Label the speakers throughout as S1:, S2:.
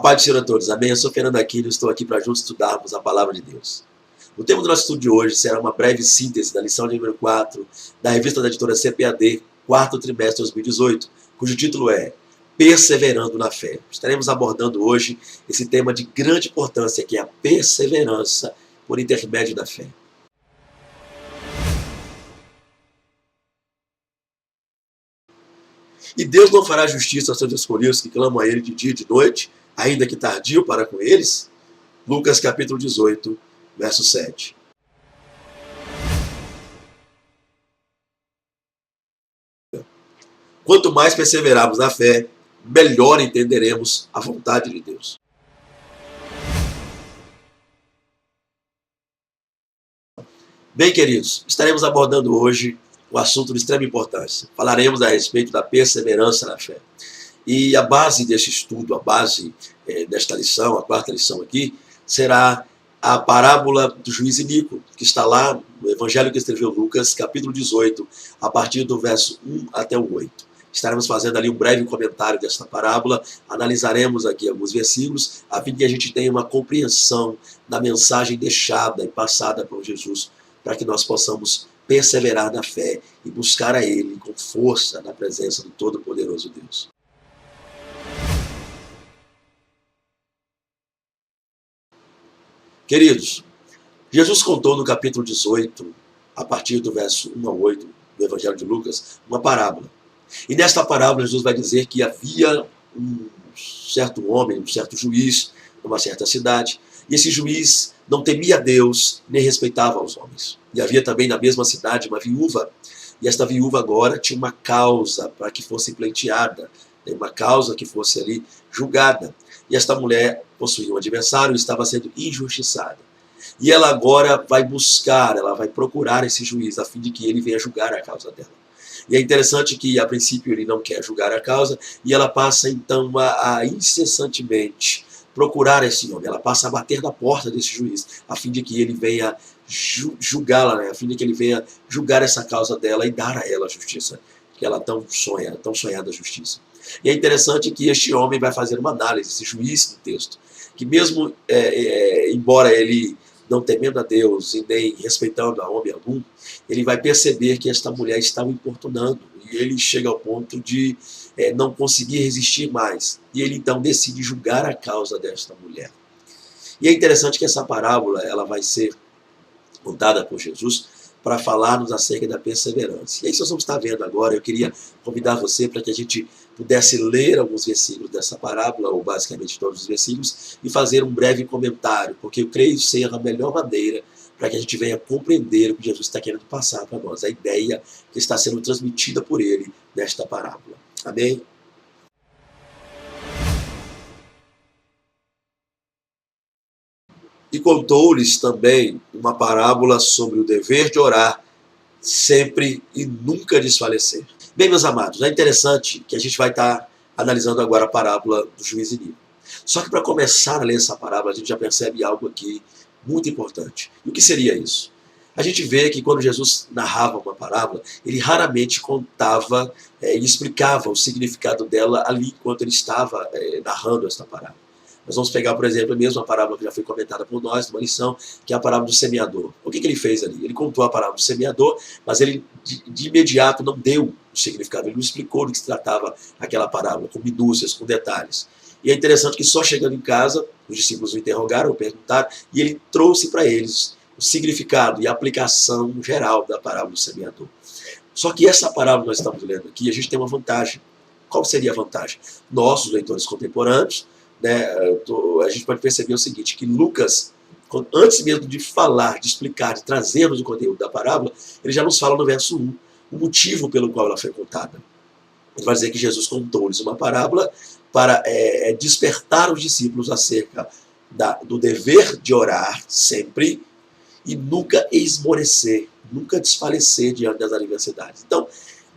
S1: paz do Senhor a todos, amém? Eu sou Fernando Aquino e estou aqui para juntos estudarmos a Palavra de Deus. O tema do nosso estudo de hoje será uma breve síntese da lição de número 4 da revista da editora CPAD, quarto trimestre de 2018, cujo título é Perseverando na Fé. Estaremos abordando hoje esse tema de grande importância, que é a perseverança por intermédio da fé. E Deus não fará justiça aos seus escolhidos que clamam a Ele de dia e de noite, ainda que tardio para com eles? Lucas capítulo 18, verso 7. Quanto mais perseverarmos na fé, melhor entenderemos a vontade de Deus. Bem, queridos, estaremos abordando hoje um assunto de extrema importância. Falaremos a respeito da perseverança na fé. E a base deste estudo, a base desta lição, a quarta lição aqui, será a parábola do juiz iníquo, que está lá no Evangelho que escreveu Lucas, capítulo 18, a partir do verso 1 até o 8. Estaremos fazendo ali um breve comentário desta parábola, analisaremos aqui alguns versículos, a fim de que a gente tenha uma compreensão da mensagem deixada e passada por Jesus, para que nós possamos perseverar na fé e buscar a Ele com força na presença do Todo-Poderoso Deus. Queridos, Jesus contou no capítulo 18, a partir do verso 1 ao 8 do Evangelho de Lucas, uma parábola. E nesta parábola Jesus vai dizer que havia um certo homem, um certo juiz, numa certa cidade, e esse juiz não temia a Deus, nem respeitava os homens. E havia também na mesma cidade uma viúva, e esta viúva agora tinha uma causa para que fosse pleiteada, uma causa que fosse ali julgada. E esta mulher possuía um adversário e estava sendo injustiçada. E ela agora vai buscar, ela vai procurar esse juiz, a fim de que ele venha julgar a causa dela. E é interessante que, a princípio, ele não quer julgar a causa, e ela passa, então, a incessantemente procurar esse homem. Ela passa a bater na porta desse juiz, a fim de que ele venha julgá-la, né? A fim de que ele venha julgar essa causa dela e dar a ela a justiça, que ela tão sonhada justiça. E é interessante que este homem vai fazer uma análise, esse juiz do texto, que mesmo, embora ele não temendo a Deus e nem respeitando a homem algum, ele vai perceber que esta mulher está o importunando, e ele chega ao ponto de não conseguir resistir mais, e ele então decide julgar a causa desta mulher. E é interessante que essa parábola ela vai ser contada por Jesus para falar-nos acerca da perseverança. E aí, se nós vamos estar vendo agora, eu queria convidar você para que a gente pudesse ler alguns versículos dessa parábola, ou basicamente todos os versículos, e fazer um breve comentário, porque eu creio ser a melhor maneira para que a gente venha compreender o que Jesus está querendo passar para nós, a ideia que está sendo transmitida por ele nesta parábola. Amém? E contou-lhes também uma parábola sobre o dever de orar sempre e nunca desfalecer. Bem, meus amados, é interessante que a gente vai estar analisando agora a parábola do juiz iníquo. Só que para começar a ler essa parábola, a gente já percebe algo aqui muito importante. E o que seria isso? A gente vê que quando Jesus narrava uma parábola, ele raramente contava e explicava o significado dela ali enquanto ele estava narrando esta parábola. Nós vamos pegar, por exemplo, a mesma parábola que já foi comentada por nós, numa lição, que é a parábola do semeador. O que ele fez ali? Ele contou a parábola do semeador, mas ele de imediato não deu o significado, ele não explicou do que se tratava aquela parábola, com minúcias, com detalhes. E é interessante que só chegando em casa, os discípulos o interrogaram, o perguntaram, e ele trouxe para eles o significado e a aplicação geral da parábola do semeador. Só que essa parábola que nós estamos lendo aqui, a gente tem uma vantagem. Qual seria a vantagem? Nós, os leitores contemporâneos, a gente pode perceber o seguinte, que Lucas, antes mesmo de falar, de explicar, de trazermos o conteúdo da parábola, ele já nos fala no verso 1, o motivo pelo qual ela foi contada. Ele vai dizer que Jesus contou-lhes uma parábola para despertar os discípulos acerca do dever de orar sempre e nunca esmorecer, nunca desfalecer diante das adversidades. Então,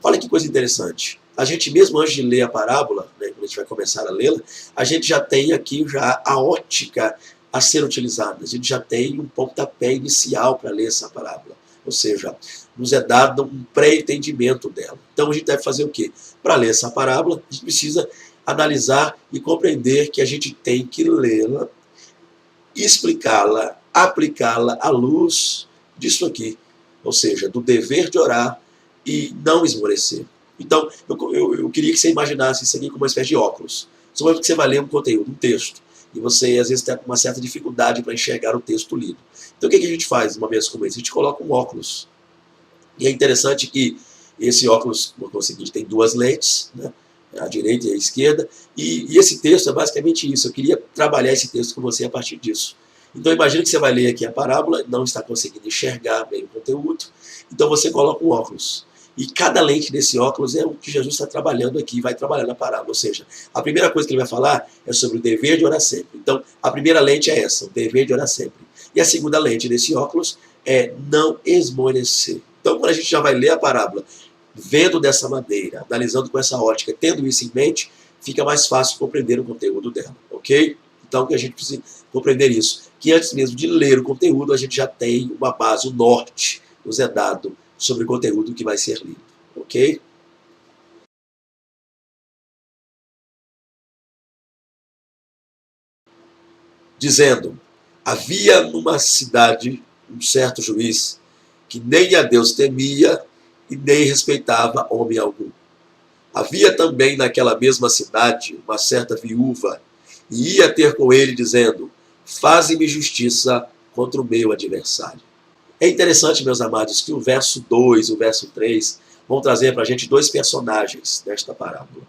S1: olha que coisa interessante. A gente mesmo antes de ler a parábola, quando a gente vai começar a lê-la, a gente já tem aqui já a ótica a ser utilizada. A gente já tem um pontapé inicial para ler essa parábola. Ou seja, nos é dado um pré-entendimento dela. Então a gente deve fazer o quê? Para ler essa parábola, a gente precisa analisar e compreender que a gente tem que lê-la, explicá-la, aplicá-la à luz disso aqui. Ou seja, do dever de orar e não esmorecer. Então, eu queria que você imaginasse isso aqui como uma espécie de óculos. Suponha que você vai ler um conteúdo, um texto, e você às vezes tem uma certa dificuldade para enxergar o texto lido. Então o que a gente faz uma vez como esse? A gente coloca um óculos. E é interessante que esse óculos, é o seguinte, tem duas lentes, né? A direita e a esquerda, e esse texto é basicamente isso. Eu queria trabalhar esse texto com você a partir disso. Então imagine que você vai ler aqui a parábola, não está conseguindo enxergar bem o conteúdo, então você coloca um óculos. E cada lente desse óculos é o que Jesus está trabalhando aqui, vai trabalhar na parábola. Ou seja, a primeira coisa que ele vai falar é sobre o dever de orar sempre. Então, a primeira lente é essa, o dever de orar sempre. E a segunda lente desse óculos é não esmorecer. Então, quando a gente já vai ler a parábola, vendo dessa maneira, analisando com essa ótica, tendo isso em mente, fica mais fácil compreender o conteúdo dela, ok? Então, que a gente precisa compreender isso. Que antes mesmo de ler o conteúdo, a gente já tem uma base, o norte, nos é dado sobre o conteúdo que vai ser lido, ok? Dizendo, havia numa cidade um certo juiz que nem a Deus temia e nem respeitava homem algum. Havia também naquela mesma cidade uma certa viúva e ia ter com ele dizendo, faze-me justiça contra o meu adversário. É interessante, meus amados, que o verso 2 e o verso 3 vão trazer para a gente dois personagens nesta parábola.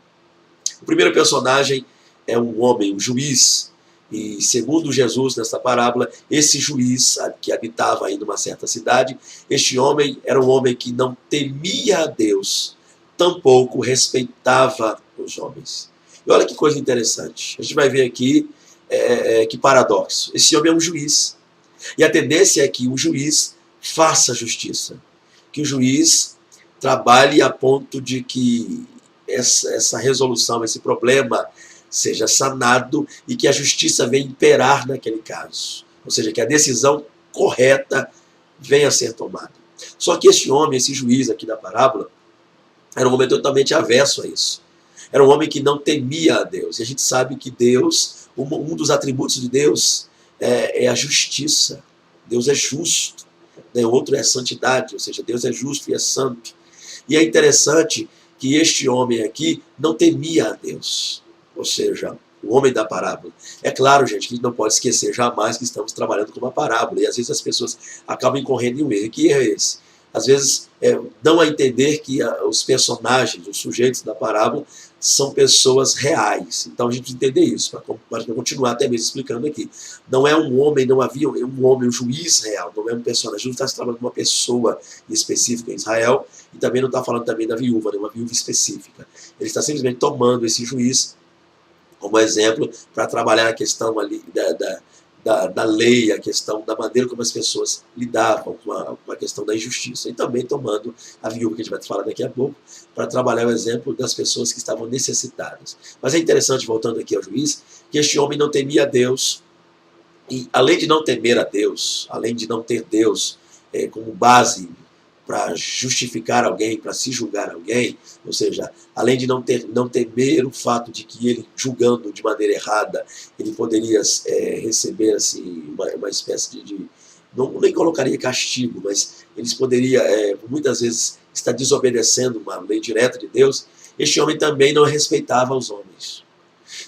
S1: O primeiro personagem é um homem, um juiz, e segundo Jesus nesta parábola, esse juiz que habitava aí numa certa cidade, este homem era um homem que não temia a Deus, tampouco respeitava os homens. E olha que coisa interessante, a gente vai ver aqui que paradoxo. Esse homem é um juiz, e a tendência é que o juiz faça justiça, que o juiz trabalhe a ponto de que essa resolução, esse problema seja sanado e que a justiça venha imperar naquele caso. Ou seja, que a decisão correta venha a ser tomada. Só que esse homem, esse juiz aqui da parábola, era um homem totalmente avesso a isso. Era um homem que não temia a Deus. E a gente sabe que Deus, um dos atributos de Deus é a justiça. Deus é justo. O outro é a santidade, ou seja, Deus é justo e é santo. E é interessante que este homem aqui não temia a Deus. Ou seja, o homem da parábola. É claro, gente, que a gente não pode esquecer jamais que estamos trabalhando com uma parábola. E às vezes as pessoas acabam incorrendo em um erro. Que erro é esse? Às vezes dão a entender que os personagens, os sujeitos da parábola, são pessoas reais. Então a gente precisa entender isso, para continuar até mesmo explicando aqui. Não é um homem, não havia um homem, um juiz real, não é um personagem. Jesus está trabalhando com uma pessoa específica em Israel, e também não está falando também da viúva, né, uma viúva específica. Ele está simplesmente tomando esse juiz como exemplo para trabalhar a questão ali da lei, a questão da maneira como as pessoas lidavam com a questão da injustiça. E também tomando a viúva, que a gente vai falar daqui a pouco, para trabalhar o exemplo das pessoas que estavam necessitadas. Mas é interessante, voltando aqui ao juiz, que este homem não temia a Deus, e além de não temer a Deus, além de não ter Deus como base para justificar alguém, para se julgar alguém, ou seja, além de não temer o fato de que ele, julgando de maneira errada, ele poderia receber assim, uma espécie não nem colocaria castigo, mas eles poderiam muitas vezes estar desobedecendo uma lei direta de Deus. Este homem também não respeitava os homens.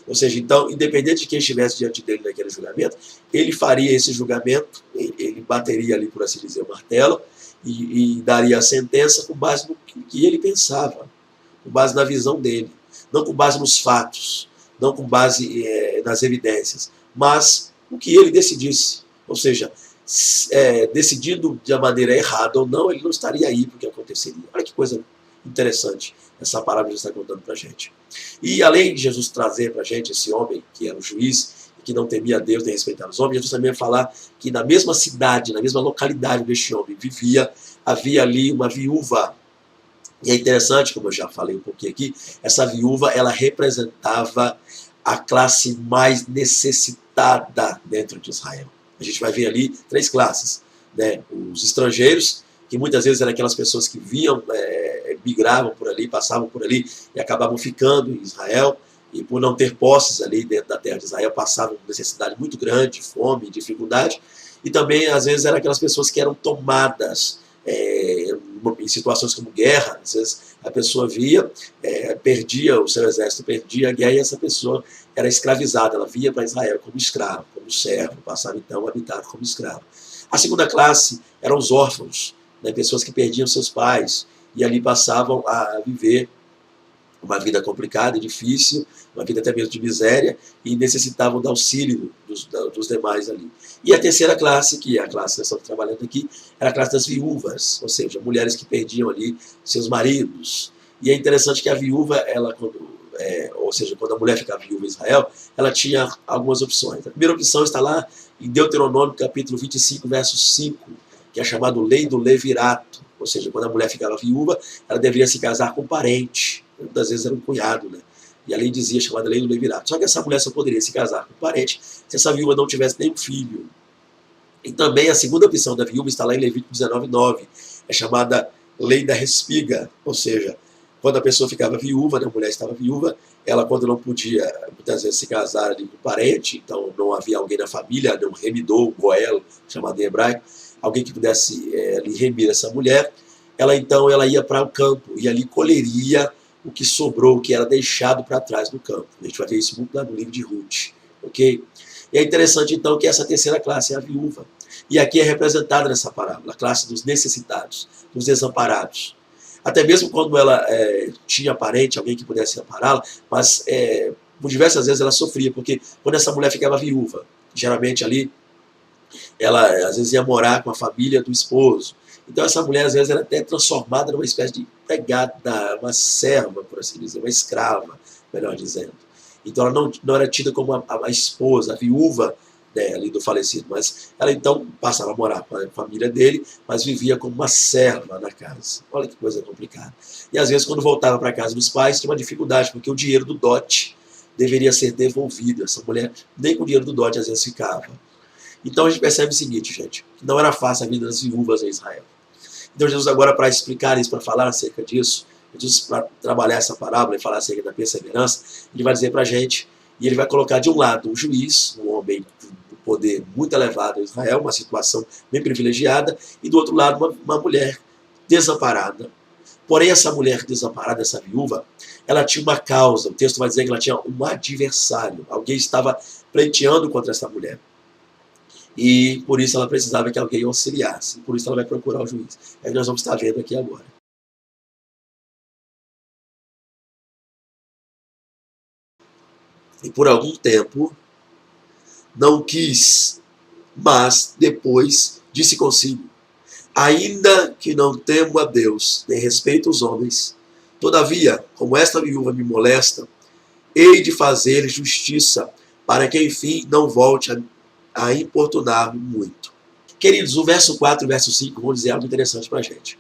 S1: Ou seja, então, independente de quem estivesse diante dele naquele julgamento, ele faria esse julgamento, ele bateria ali, por assim dizer, o martelo, e daria a sentença com base no que ele pensava, com base na visão dele, não com base nos fatos, não com base nas evidências, mas o que ele decidisse. Ou seja, decidindo de uma maneira errada ou não, ele não estaria aí porque aconteceria. Olha que coisa interessante essa parábola está contando para a gente. E além de Jesus trazer para a gente esse homem que era o juiz, que não temia a Deus nem respeitava os homens, Jesus também vai falar que na mesma cidade, na mesma localidade deste homem havia ali uma viúva. E é interessante, como eu já falei um pouquinho aqui, essa viúva, ela representava a classe mais necessitada dentro de Israel. A gente vai ver ali 3 classes, né? Os estrangeiros, que muitas vezes eram aquelas pessoas que migravam por ali, passavam por ali e acabavam ficando em Israel. e por não ter posses ali dentro da terra de Israel, passavam necessidade muito grande, fome, dificuldade, e também, às vezes, eram aquelas pessoas que eram tomadas em situações como guerra. Às vezes a pessoa via, perdia, o seu exército perdia a guerra, e essa pessoa era escravizada, ela via para Israel como escravo, como servo, passava então a habitar como escravo. A segunda classe eram os órfãos, né, pessoas que perdiam seus pais, e ali passavam a viver uma vida complicada e difícil, uma vida até mesmo de miséria, e necessitavam do auxílio dos demais ali. E a terceira classe, que é a classe que nós estamos trabalhando aqui, era a classe das viúvas, ou seja, mulheres que perdiam ali seus maridos. E é interessante que a viúva, ela, ou seja, quando a mulher ficava viúva em Israel, ela tinha algumas opções. A primeira opção está lá em Deuteronômio, capítulo 25, verso 5, que é chamado Lei do Levirato, ou seja, quando a mulher ficava viúva, ela deveria se casar com um parente, muitas vezes era um cunhado, né? E a lei dizia, chamada Lei do Levirato. Só que essa mulher só poderia se casar com um parente se essa viúva não tivesse nenhum filho. E também a segunda opção da viúva está lá em Levítico 19:9, é chamada Lei da Respiga, ou seja, quando a pessoa ficava viúva, né, a mulher estava viúva, ela, quando não podia, muitas vezes, se casar ali com um parente, então não havia alguém na família, um remidor, um goelo, chamado em hebraico, alguém que pudesse lhe remir essa mulher, ela então ela ia para o campo e ali colheria o que sobrou, o que era deixado para trás no campo. A gente vai ver isso muito lá no livro de Ruth, ok? E é interessante então que essa terceira classe é a viúva. E aqui é representada nessa parábola, a classe dos necessitados, dos desamparados. Até mesmo quando ela tinha parente, alguém que pudesse ampará-la, mas por diversas vezes ela sofria, porque quando essa mulher ficava viúva, geralmente ali, ela às vezes ia morar com a família do esposo. Então essa mulher às vezes era até transformada numa espécie de empregada, uma serva, por assim dizer, uma escrava, melhor dizendo. Então ela não era tida como a esposa, a viúva, né, ali do falecido, mas ela então passava a morar com a família dele, mas vivia como uma serva na casa. Olha que coisa complicada. E às vezes quando voltava para a casa dos pais tinha uma dificuldade, porque o dinheiro do dote deveria ser devolvido. Essa mulher nem com o dinheiro do dote às vezes ficava. Então a gente percebe o seguinte, gente, que não era fácil a vida das viúvas em Israel. Então Jesus agora, para explicar isso, para falar acerca disso, Jesus, para trabalhar essa parábola e falar acerca da perseverança, ele vai dizer para a gente, e ele vai colocar de um lado um juiz, um homem de poder muito elevado em Israel, uma situação bem privilegiada, e do outro lado uma mulher desamparada. Porém, essa mulher desamparada, essa viúva, ela tinha uma causa. O texto vai dizer que ela tinha um adversário. Alguém estava pleiteando contra essa mulher. E por isso ela precisava que alguém auxiliasse. Por isso ela vai procurar o juiz. É o que nós vamos estar vendo aqui agora. E por algum tempo não quis, mas depois disse consigo: ainda que não temo a Deus, nem respeito os homens, todavia, como esta viúva me molesta, hei de fazer justiça, para que enfim não volte a importunar-me muito. Queridos, o verso 4 e o verso 5 vão dizer algo interessante para a gente.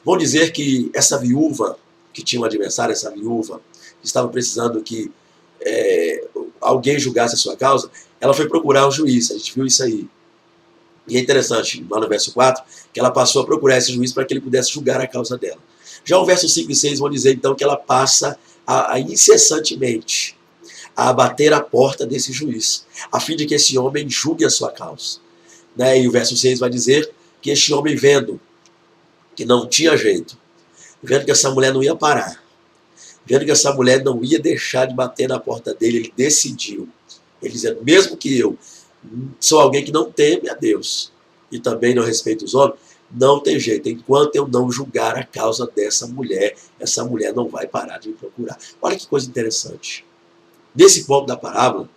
S1: Vão dizer que essa viúva, que tinha um adversário, essa viúva, que estava precisando que alguém julgasse a sua causa, ela foi procurar o juiz. A gente viu isso aí. E é interessante, lá no verso 4, que ela passou a procurar esse juiz para que ele pudesse julgar a causa dela. Já o verso 5 e 6 vão dizer, então, que ela passa a incessantemente a bater a porta desse juiz, a fim de que esse homem julgue a sua causa. Né? E o verso 6 vai dizer que este homem, vendo que não tinha jeito, vendo que essa mulher não ia parar, vendo que essa mulher não ia deixar de bater na porta dele, ele decidiu. Ele dizendo, mesmo que eu sou alguém que não teme a Deus e também não respeita os homens, não tem jeito. Enquanto eu não julgar a causa dessa mulher, essa mulher não vai parar de me procurar. Olha que coisa interessante. Nesse ponto da parábola,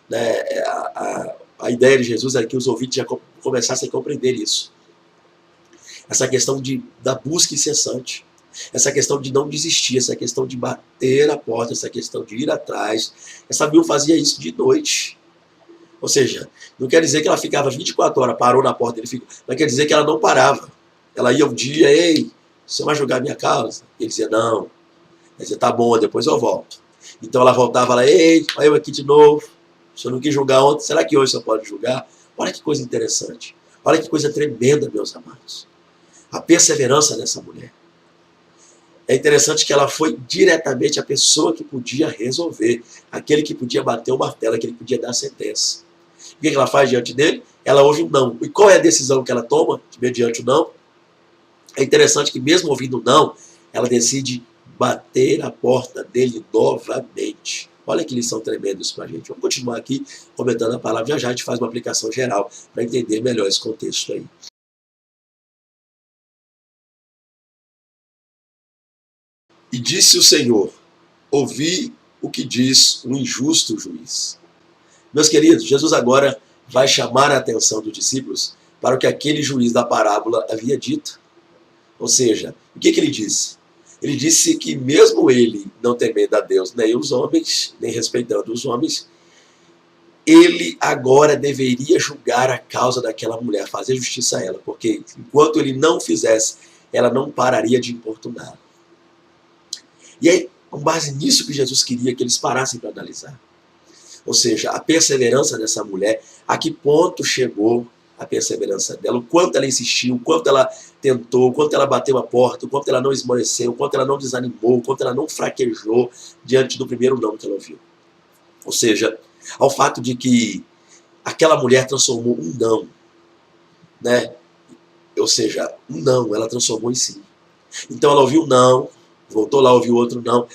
S1: né, a ideia de Jesus era que os ouvintes já começassem a compreender isso. Essa questão da busca incessante, essa questão de não desistir, essa questão de bater a porta, essa questão de ir atrás. Essa viúva fazia isso de noite. Ou seja, não quer dizer que ela ficava 24 horas, parou na porta, ele ficou. Não quer dizer que ela não parava. Ela ia um dia, ei, você vai julgar minha causa? Ele dizia, não. Ele dizia, tá bom, depois eu volto. Então ela voltava lá, ei, olha eu aqui de novo. Se eu não quis julgar ontem, será que hoje você pode julgar? Olha que coisa interessante. Olha que coisa tremenda, meus amados. A perseverança dessa mulher. É interessante que ela foi diretamente a pessoa que podia resolver, aquele que podia bater o martelo, aquele que podia dar a sentença. O que ela faz diante dele? Ela ouve um não. E qual é a decisão que ela toma mediante o não? É interessante que mesmo ouvindo o não, ela decide bater a porta dele novamente. Olha que lição tremenda isso para a gente. Vamos continuar aqui comentando a palavra. Já já a gente faz uma aplicação geral para entender melhor esse contexto aí. E disse o Senhor: ouvi o que diz o injusto juiz. Meus queridos, Jesus agora vai chamar a atenção dos discípulos para o que aquele juiz da parábola havia dito. Ou seja, o que ele disse? Ele disse que mesmo ele não temendo a Deus nem os homens, nem respeitando os homens, ele agora deveria julgar a causa daquela mulher, fazer justiça a ela, porque enquanto ele não fizesse, ela não pararia de importunar. E é com base nisso que Jesus queria que eles parassem para analisar. Ou seja, a perseverança dessa mulher, a que ponto chegou a perseverança dela, o quanto ela insistiu, o quanto ela tentou, o quanto ela bateu a porta, o quanto ela não esmoreceu, o quanto ela não desanimou, o quanto ela não fraquejou diante do primeiro não que ela ouviu. Ou seja, ao fato de que aquela mulher transformou um não, né? Ou seja, um não, ela transformou em sim. Então ela ouviu não, voltou lá, ouviu outro não.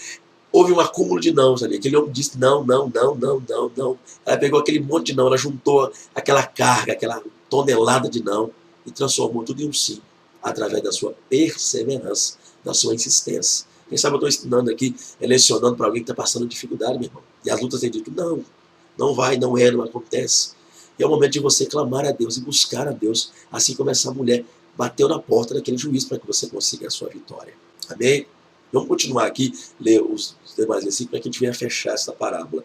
S1: Houve um acúmulo de nãos ali. Aquele homem disse não, não, não, não, não, não. Ela pegou aquele monte de não, ela juntou aquela carga, aquela tonelada de não e transformou tudo em um sim, através da sua perseverança, da sua insistência. Quem sabe eu estou ensinando aqui, lecionando para alguém que está passando dificuldade, meu irmão. E as lutas têm dito, não, não vai, não é, não acontece. E é o momento de você clamar a Deus e buscar a Deus, assim como essa mulher bateu na porta daquele juiz para que você consiga a sua vitória. Amém? Vamos continuar aqui, ler os demais versículos para que a gente venha fechar essa parábola.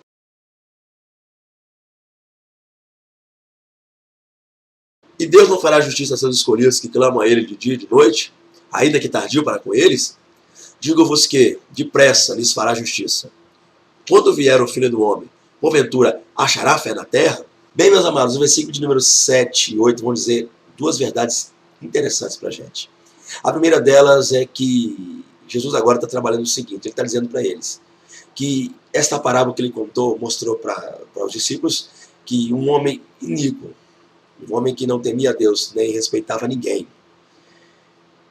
S1: E Deus não fará justiça a seus escolhidos que clamam a Ele de dia e de noite, ainda que tardio para com eles? Digo-vos que, depressa, lhes fará justiça. Quando vier o Filho do Homem, porventura, achará fé na terra? Bem, meus amados, o versículo de número 7 e 8 vão dizer duas verdades interessantes para a gente. A primeira delas é que Jesus agora está trabalhando o seguinte, ele está dizendo para eles que esta parábola que ele contou mostrou para os discípulos que um homem iníquo, um homem que não temia a Deus nem respeitava ninguém,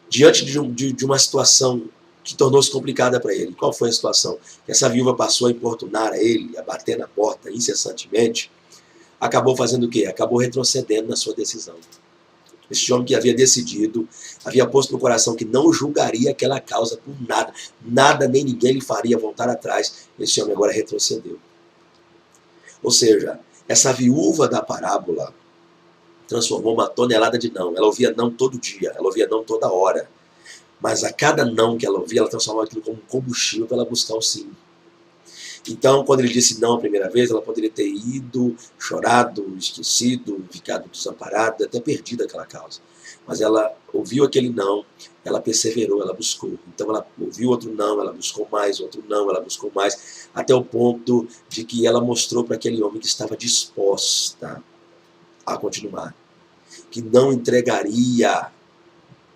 S1: diante de uma situação que tornou-se complicada para ele. Qual foi a situação? Que essa viúva passou a importunar a ele, a bater na porta incessantemente, acabou fazendo o quê? Acabou retrocedendo na sua decisão. Esse homem que havia decidido, havia posto no coração que não julgaria aquela causa por nada, nada nem ninguém lhe faria voltar atrás, esse homem agora retrocedeu. Ou seja, essa viúva da parábola transformou uma tonelada de não. Ela ouvia não todo dia, ela ouvia não toda hora. Mas a cada não que ela ouvia, ela transformava aquilo como combustível para ela buscar o sim. Então, quando ele disse não a primeira vez, ela poderia ter ido, chorado, esquecido, ficado desamparada, até perdido aquela causa. Mas ela ouviu aquele não, ela perseverou, ela buscou. Então ela ouviu outro não, ela buscou mais, outro não, ela buscou mais, até o ponto de que ela mostrou para aquele homem que estava disposta a continuar, que não entregaria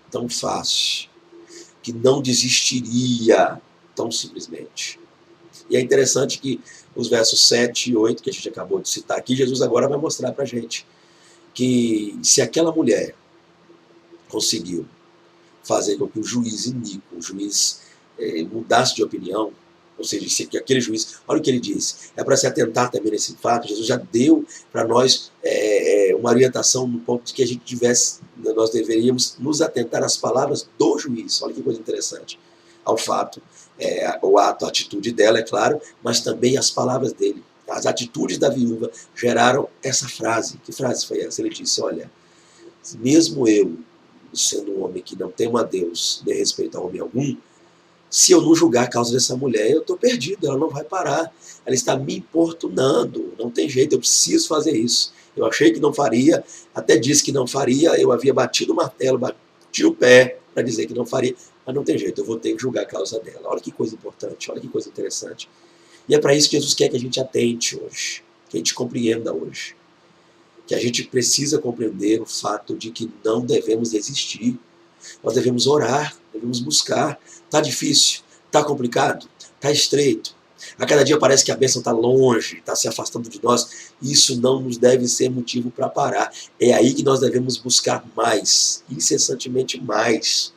S1: tão fácil, que não desistiria tão simplesmente. E é interessante que os versos 7 e 8, que a gente acabou de citar aqui, Jesus agora vai mostrar para a gente que se aquela mulher conseguiu fazer com que o juiz iníquo, o juiz mudasse de opinião, ou seja, se aquele juiz, olha o que ele disse, é para se atentar também nesse fato. Jesus já deu para nós uma orientação no ponto de que a gente tivesse, nós deveríamos nos atentar às palavras do juiz. Olha que coisa interessante, ao fato, o ato, a atitude dela, é claro, mas também as palavras dele. As atitudes da viúva geraram essa frase. Que frase foi essa? Ele disse, olha, mesmo eu, sendo um homem que não temo a Deus, nem respeito a homem algum, se eu não julgar a causa dessa mulher, eu estou perdido, ela não vai parar. Ela está me importunando, não tem jeito, eu preciso fazer isso. Eu achei que não faria, até disse que não faria, eu havia batido o martelo, bati o pé para dizer que não faria, mas não tem jeito, eu vou ter que julgar a causa dela. Olha que coisa importante, olha que coisa interessante. E é para isso que Jesus quer que a gente atente hoje, que a gente compreenda hoje. Que a gente precisa compreender o fato de que não devemos desistir. Nós devemos orar, Devemos buscar. Está difícil, está complicado, está estreito. A cada dia parece que a bênção está longe, está se afastando de nós. Isso não nos deve ser motivo para parar. É aí que nós devemos buscar mais, incessantemente mais.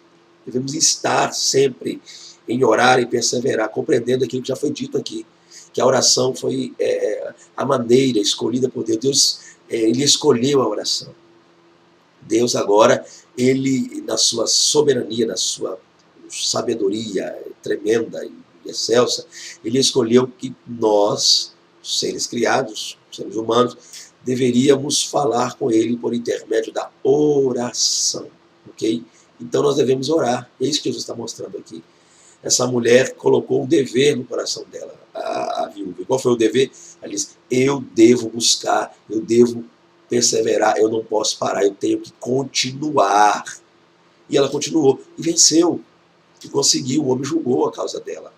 S1: Devemos estar sempre em orar e perseverar, compreendendo aquilo que já foi dito aqui, que a oração foi a maneira escolhida por Deus. Deus, ele escolheu a oração. Deus agora, ele na sua soberania, na sua sabedoria tremenda e excelsa, ele escolheu que nós, seres criados, seres humanos, deveríamos falar com ele por intermédio da oração, ok? Então nós devemos orar, é isso que Jesus está mostrando aqui. Essa mulher colocou um dever no coração dela, a viúva. Qual foi o dever? Ela disse, eu devo buscar, eu devo perseverar, eu não posso parar, eu tenho que continuar. E ela continuou, e venceu, e conseguiu, o homem julgou a causa dela.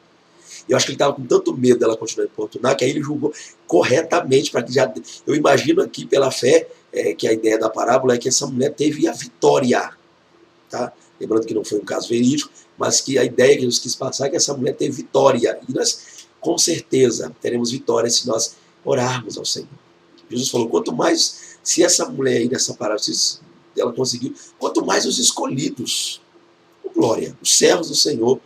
S1: Eu acho que ele estava com tanto medo dela continuar a importunar, que aí ele julgou corretamente, para que já. Eu imagino aqui pela fé, que a ideia da parábola é que essa mulher teve a vitória. Tá? Lembrando que não foi um caso verídico, mas que a ideia que Jesus quis passar é que essa mulher teve vitória. E nós, com certeza, teremos vitória se nós orarmos ao Senhor. Jesus falou, quanto mais, se essa mulher aí nessa parábola, se ela conseguiu, quanto mais os escolhidos, glória, os servos do Senhor,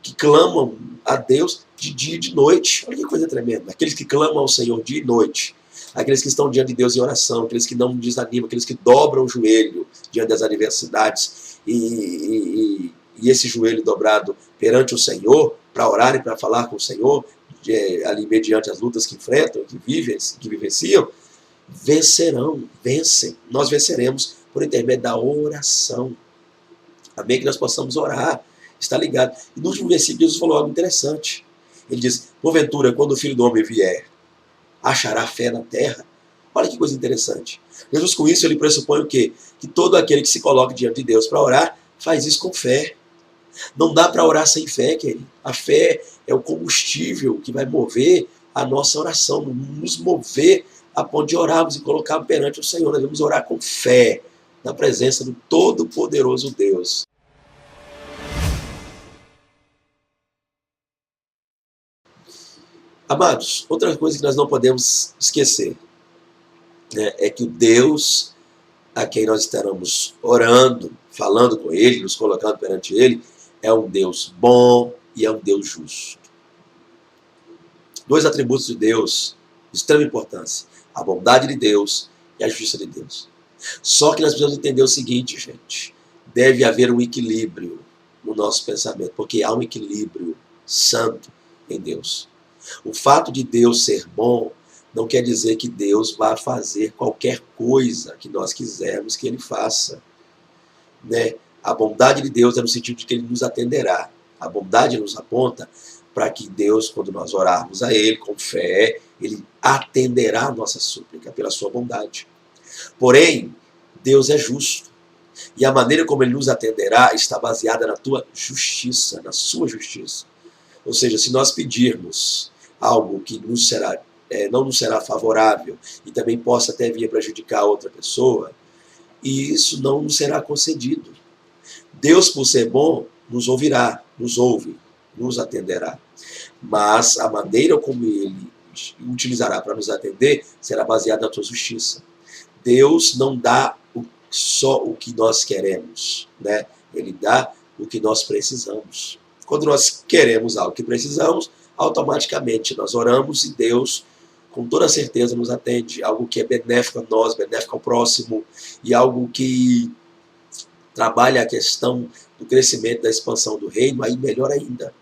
S1: que clamam a Deus de dia e de noite. Olha que coisa tremenda. Aqueles que clamam ao Senhor dia e noite. Aqueles que estão diante de Deus em oração. Aqueles que não desanimam. Aqueles que dobram o joelho diante das adversidades. E esse joelho dobrado perante o Senhor, para orar e para falar com o Senhor, ali mediante as lutas que enfrentam, que vivem, que vivenciam, vencerão, vencem. Nós venceremos por intermédio da oração. Amém? Que nós possamos orar. Está ligado. E no último versículo, Jesus falou algo interessante. Ele diz, porventura, quando o Filho do Homem vier, achará fé na terra? Olha que coisa interessante. Jesus, com isso, ele pressupõe o quê? Que todo aquele que se coloca diante de Deus para orar, faz isso com fé. Não dá para orar sem fé, querido. A fé é o combustível que vai mover a nossa oração, nos mover a ponto de orarmos e colocarmos perante o Senhor. Nós devemos orar com fé, na presença do Todo-Poderoso Deus. Amados, outra coisa que nós não podemos esquecer, né, é que o Deus a quem nós estaremos orando, falando com Ele, nos colocando perante Ele, é um Deus bom e é um Deus justo. Dois atributos de Deus de extrema importância, a bondade de Deus e a justiça de Deus. Só que nós precisamos entender o seguinte, gente, deve haver um equilíbrio no nosso pensamento, porque há um equilíbrio santo em Deus. O fato de Deus ser bom não quer dizer que Deus vá fazer qualquer coisa que nós quisermos que Ele faça. Né? A bondade de Deus é no sentido de que Ele nos atenderá. A bondade nos aponta para que Deus, quando nós orarmos a Ele com fé, Ele atenderá a nossa súplica pela sua bondade. Porém, Deus é justo. E a maneira como Ele nos atenderá está baseada na tua justiça, na sua justiça. Ou seja, se nós pedirmos algo que não nos será favorável e também possa até vir a prejudicar outra pessoa, e isso não nos será concedido. Deus, por ser bom, nos ouvirá, nos ouve, nos atenderá. Mas a maneira como Ele utilizará para nos atender será baseada na sua justiça. Deus não dá só o que nós queremos, né? Ele dá o que nós precisamos. Quando nós queremos algo que precisamos, automaticamente nós oramos e Deus, com toda certeza, nos atende. Algo que é benéfico a nós, benéfico ao próximo, e algo que trabalha a questão do crescimento, da expansão do reino, aí melhor ainda.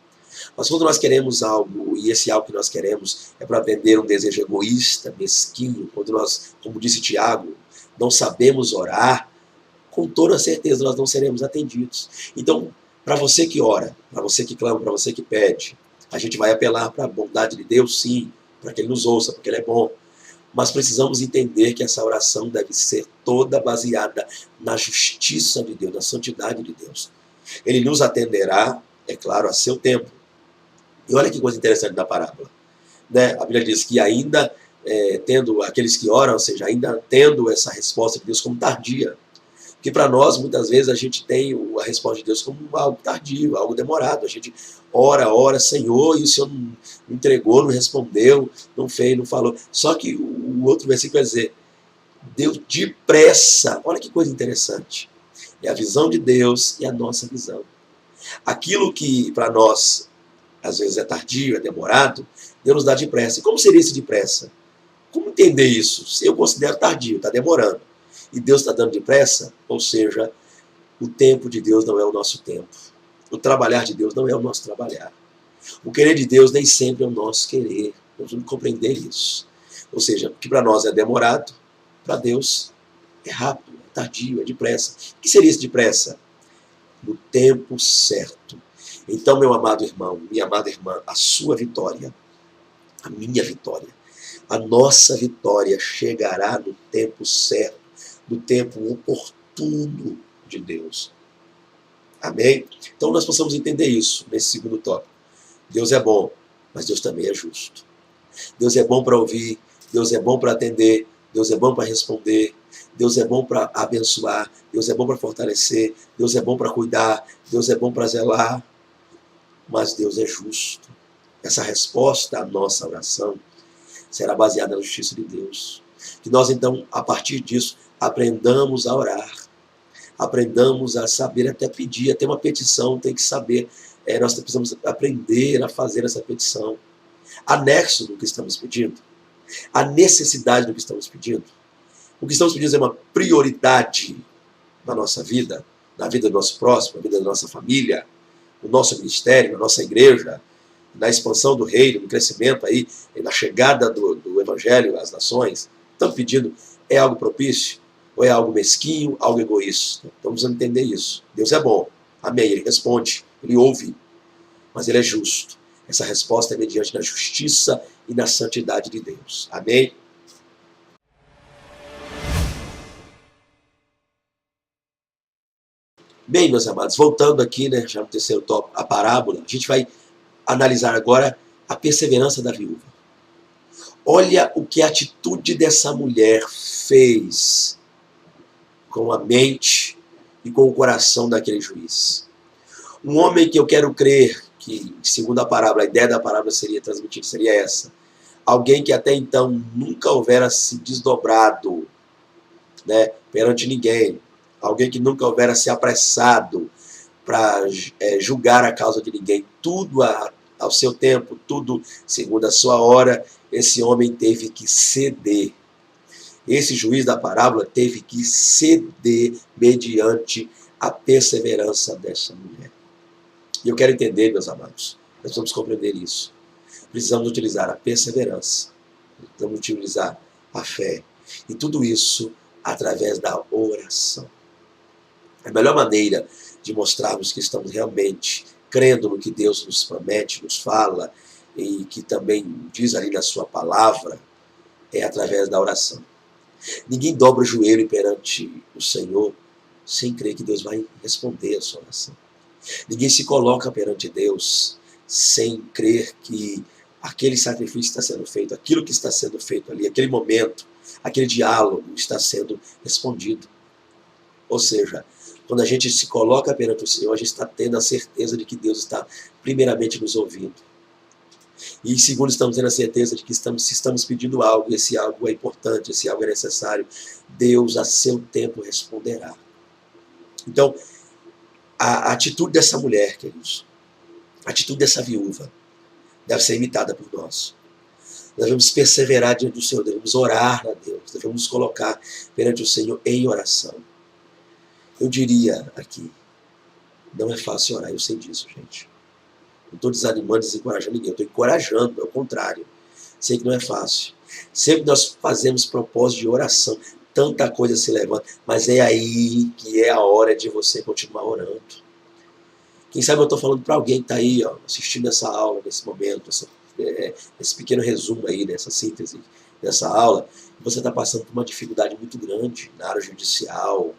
S1: Mas quando nós queremos algo, e esse algo que nós queremos é para vender um desejo egoísta, mesquinho, quando nós, como disse Tiago, não sabemos orar, com toda certeza nós não seremos atendidos. Então, para você que ora, para você que clama, para você que pede, a gente vai apelar para a bondade de Deus, sim, para que Ele nos ouça, porque Ele é bom. Mas precisamos entender que essa oração deve ser toda baseada na justiça de Deus, na santidade de Deus. Ele nos atenderá, é claro, a seu tempo. E olha que coisa interessante da parábola. Né? A Bíblia diz que ainda tendo aqueles que oram, ou seja, ainda tendo essa resposta de Deus como tardia. Porque para nós, muitas vezes, a gente tem a resposta de Deus como algo tardio, algo demorado. A gente ora, Senhor, e o Senhor não entregou, não respondeu, não fez, não falou. Só que o outro versículo vai dizer, Deus depressa. Olha que coisa interessante. É a visão de Deus e a nossa visão. Aquilo que para nós, às vezes, é tardio, é demorado, Deus nos dá depressa. E como seria esse depressa? Como entender isso? Se eu considero tardio, está demorando, e Deus está dando depressa, ou seja, o tempo de Deus não é o nosso tempo. O trabalhar de Deus não é o nosso trabalhar. O querer de Deus nem sempre é o nosso querer. Nós vamos compreender isso. Ou seja, o que para nós é demorado, para Deus é rápido, é tardio, é depressa. O que seria esse depressa? No tempo certo. Então, meu amado irmão, minha amada irmã, a sua vitória, a minha vitória, a nossa vitória chegará no tempo certo, no tempo oportuno de Deus. Amém? Então nós possamos entender isso nesse segundo tópico. Deus é bom, mas Deus também é justo. Deus é bom para ouvir, Deus é bom para atender, Deus é bom para responder, Deus é bom para abençoar, Deus é bom para fortalecer, Deus é bom para cuidar, Deus é bom para zelar, mas Deus é justo. Essa resposta à nossa oração será baseada na justiça de Deus. Que nós, então, a partir disso, aprendamos a orar, aprendamos a saber até pedir, até uma petição, tem que saber, nós precisamos aprender a fazer essa petição. Anexo do que estamos pedindo, a necessidade do que estamos pedindo. O que estamos pedindo é uma prioridade na nossa vida, na vida do nosso próximo, na vida da nossa família, no nosso ministério, na nossa igreja, na expansão do reino, no crescimento aí, na chegada do evangelho às nações. Estamos pedindo, é algo propício? Ou é algo mesquinho, algo egoísta? Então precisamos entender isso. Deus é bom, amém, Ele responde, Ele ouve, mas Ele é justo. Essa resposta é mediante na justiça e na santidade de Deus. Amém? Bem, meus amados, voltando aqui, né, já no terceiro tópico, a parábola, a gente vai analisar agora a perseverança da viúva. Olha o que a atitude dessa mulher fez com a mente e com o coração daquele juiz. Um homem que eu quero crer que, segundo a parábola, a ideia da parábola seria transmitida, seria essa. Alguém que até então nunca houvera se desdobrado, né, perante ninguém. Alguém que nunca houvera se apressado para julgar a causa de ninguém. Tudo ao seu tempo, tudo segundo a sua hora, esse homem teve que ceder. Esse juiz da parábola teve que ceder mediante a perseverança dessa mulher. E eu quero entender, meus amados, nós precisamos compreender isso. Precisamos utilizar a perseverança, precisamos utilizar a fé. E tudo isso através da oração. A melhor maneira de mostrarmos que estamos realmente crendo no que Deus nos promete, nos fala, e que também diz ali na sua palavra, é através da oração. Ninguém dobra o joelho perante o Senhor sem crer que Deus vai responder a sua oração. Ninguém se coloca perante Deus sem crer que aquele sacrifício está sendo feito, aquilo que está sendo feito ali, aquele momento, aquele diálogo está sendo respondido. Ou seja, quando a gente se coloca perante o Senhor, a gente está tendo a certeza de que Deus está primeiramente nos ouvindo. E segundo, estamos tendo a certeza de que se estamos pedindo algo, esse algo é importante, esse algo é necessário, Deus a seu tempo responderá. Então, a atitude dessa mulher, queridos, a atitude dessa viúva, deve ser imitada por nós. Nós devemos perseverar diante do Senhor, devemos orar a Deus, devemos nos colocar perante o Senhor em oração. Eu diria aqui, não é fácil orar, eu sei disso, gente. Não estou desanimando, desencorajando ninguém, eu estou encorajando, é o contrário. Sei que não é fácil. Sempre nós fazemos propósito de oração, tanta coisa se levanta, mas é aí que é a hora de você continuar orando. Quem sabe eu estou falando para alguém que está aí, ó, assistindo essa aula, nesse momento, esse pequeno resumo aí, dessa síntese dessa aula, você está passando por uma dificuldade muito grande na área judicial,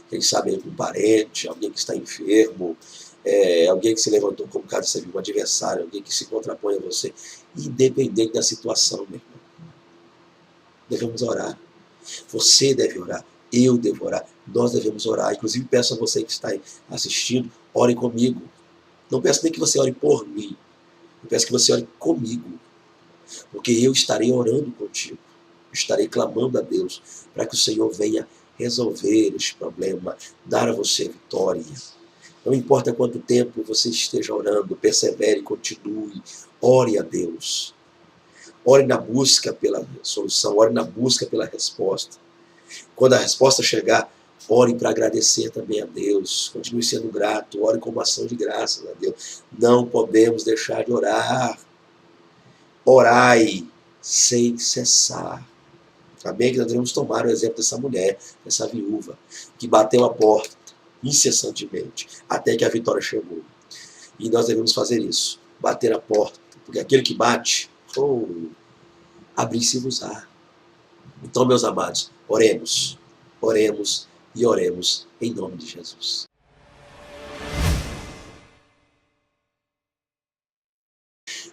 S1: quem sabe com um parente, alguém que está enfermo, alguém que se levantou como caso você viu, um adversário, alguém que se contrapõe a você, independente da situação, meu irmão. Devemos orar. Você deve orar, eu devo orar, nós devemos orar. Inclusive peço a você que está aí assistindo, ore comigo. Não peço nem que você ore por mim, eu peço que você ore comigo, porque eu estarei orando contigo, estarei clamando a Deus para que o Senhor venha resolver este problema, dar a você vitória. Não importa quanto tempo você esteja orando, persevere, continue, ore a Deus. Ore na busca pela solução, ore na busca pela resposta. Quando a resposta chegar, ore para agradecer também a Deus. Continue sendo grato, ore com uma ação de graças a Deus. Não podemos deixar de orar. Orai sem cessar. Amém? Que nós devemos tomar o exemplo dessa mulher, dessa viúva, que bateu a porta incessantemente, até que a vitória chegou. E nós devemos fazer isso, bater a porta, porque aquele que bate, abrir-se-vos-á. Então, meus amados, oremos, oremos e oremos em nome de Jesus.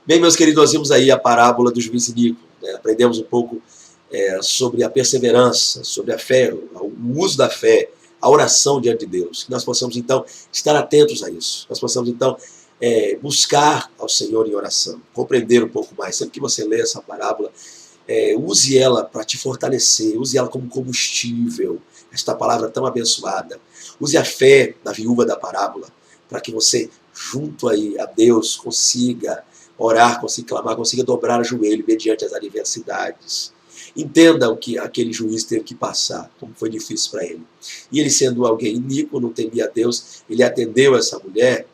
S1: Bem, meus queridos, nós vimos aí a parábola do juiz iníquo, né? Aprendemos um pouco sobre a perseverança, sobre a fé, o uso da fé, a oração diante de Deus. Que nós possamos, então, estar atentos a isso. Nós possamos, então, buscar ao Senhor em oração, compreender um pouco mais. Sempre que você lê essa parábola, use ela para te fortalecer, use ela como combustível, esta palavra tão abençoada. Use a fé da viúva da parábola, para que você, junto aí a Deus, consiga orar, consiga clamar, consiga dobrar o joelho mediante as adversidades. Entenda o que aquele juiz teve que passar, como foi difícil para ele. E ele, sendo alguém iníquo, não temia a Deus, ele atendeu essa mulher.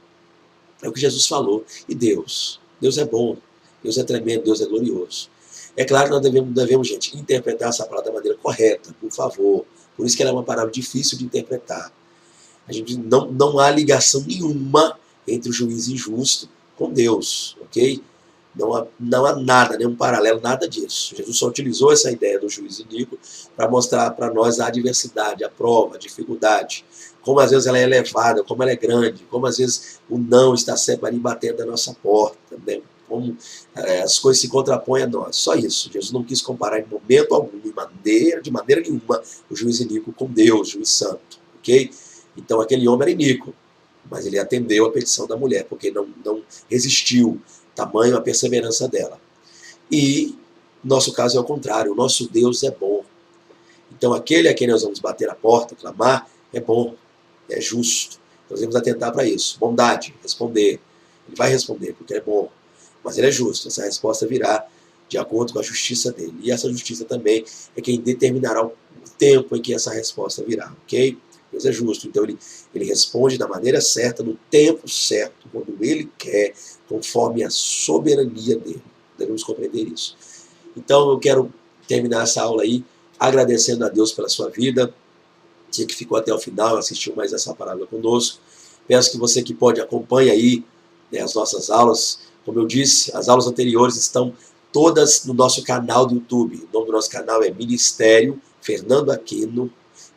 S1: É o que Jesus falou. E Deus é bom, Deus é tremendo, Deus é glorioso. É claro que nós devemos, gente, interpretar essa palavra da maneira correta, por favor. Por isso que ela é uma palavra difícil de interpretar. A gente não há ligação nenhuma entre o juiz injusto com Deus, ok? Não há nada, nenhum paralelo, nada disso. Jesus só utilizou essa ideia do juiz iníquo para mostrar para nós a adversidade, a prova, a dificuldade, como às vezes ela é elevada, como ela é grande, como às vezes o não está sempre ali batendo na nossa porta, né? Como as coisas se contrapõem a nós. Só isso. Jesus não quis comparar em momento algum, de maneira nenhuma, o juiz iníquo com Deus, o juiz santo, ok? Então aquele homem era iníquo, mas ele atendeu a petição da mulher, porque não resistiu. Tamanho a perseverança dela. E nosso caso é o contrário. O nosso Deus é bom. Então aquele a quem nós vamos bater a porta, clamar, é bom, é justo. Nós devemos atentar para isso. Bondade, responder. Ele vai responder porque é bom, mas ele é justo. Essa resposta virá de acordo com a justiça dele. E essa justiça também é quem determinará o tempo em que essa resposta virá, ok? Deus é justo, então ele responde da maneira certa, no tempo certo, quando ele quer, conforme a soberania dele. Devemos compreender isso. Então eu quero terminar essa aula aí, agradecendo a Deus pela sua vida, você que ficou até o final, assistiu mais essa parábola conosco. Peço que você que pode acompanhe aí, né, as nossas aulas. Como eu disse, as aulas anteriores estão todas no nosso canal do YouTube. O nome do nosso canal é Ministério Fernando Aquino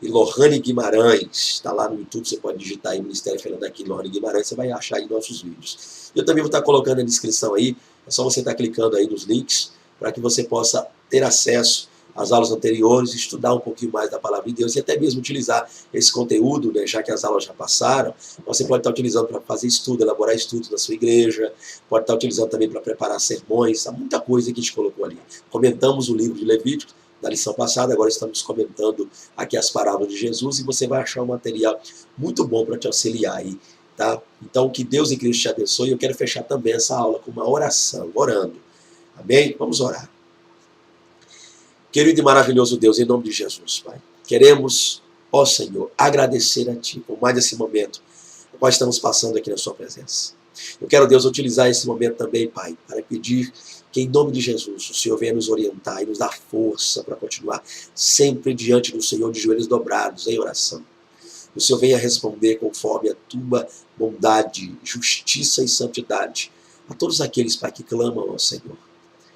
S1: e Lohane Guimarães. Está lá no YouTube, você pode digitar aí Ministério Fernando Aquino e Lohane Guimarães, você vai achar aí nossos vídeos. Eu também vou estar colocando na descrição aí, é só você estar clicando aí nos links, para que você possa ter acesso às aulas anteriores, estudar um pouquinho mais da Palavra de Deus e até mesmo utilizar esse conteúdo, né, já que as aulas já passaram, você pode estar utilizando para fazer estudo, elaborar estudos na sua igreja, pode estar utilizando também para preparar sermões, há muita coisa que a gente colocou ali. Comentamos o livro de Levítico, na lição passada, agora estamos comentando aqui as parábolas de Jesus e você vai achar um material muito bom para te auxiliar aí, tá? Então, que Deus em Cristo te abençoe. Eu quero fechar também essa aula com uma oração, orando. Amém? Vamos orar. Querido e maravilhoso Deus, em nome de Jesus, Pai, queremos, ó Senhor, agradecer a Ti por mais esse momento no qual estamos passando aqui na Sua presença. Eu quero, Deus, utilizar esse momento também, Pai, para pedir que, em nome de Jesus, o Senhor venha nos orientar e nos dar força para continuar sempre diante do Senhor de joelhos dobrados em oração. O Senhor venha responder conforme a Tua bondade, justiça e santidade a todos aqueles, Pai, que clamam ao Senhor.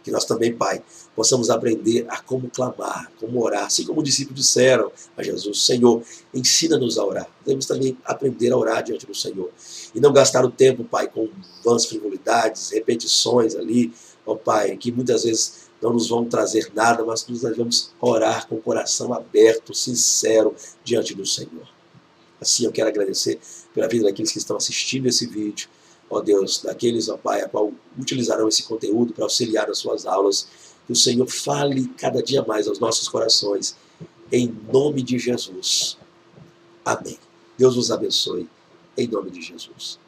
S1: Que nós também, Pai, possamos aprender a como clamar, como orar, assim como os discípulos disseram a Jesus: Senhor, ensina-nos a orar. Devemos também aprender a orar diante do Senhor. E não gastar o tempo, Pai, com vãs frivolidades, repetições ali, ó Pai, que muitas vezes não nos vão trazer nada, mas nós devemos orar com o coração aberto, sincero, diante do Senhor. Assim eu quero agradecer pela vida daqueles que estão assistindo esse vídeo, ó Deus, daqueles, ó Pai, a qual utilizarão esse conteúdo para auxiliar nas suas aulas. Que o Senhor fale cada dia mais aos nossos corações, em nome de Jesus. Amém. Deus os abençoe, em nome de Jesus.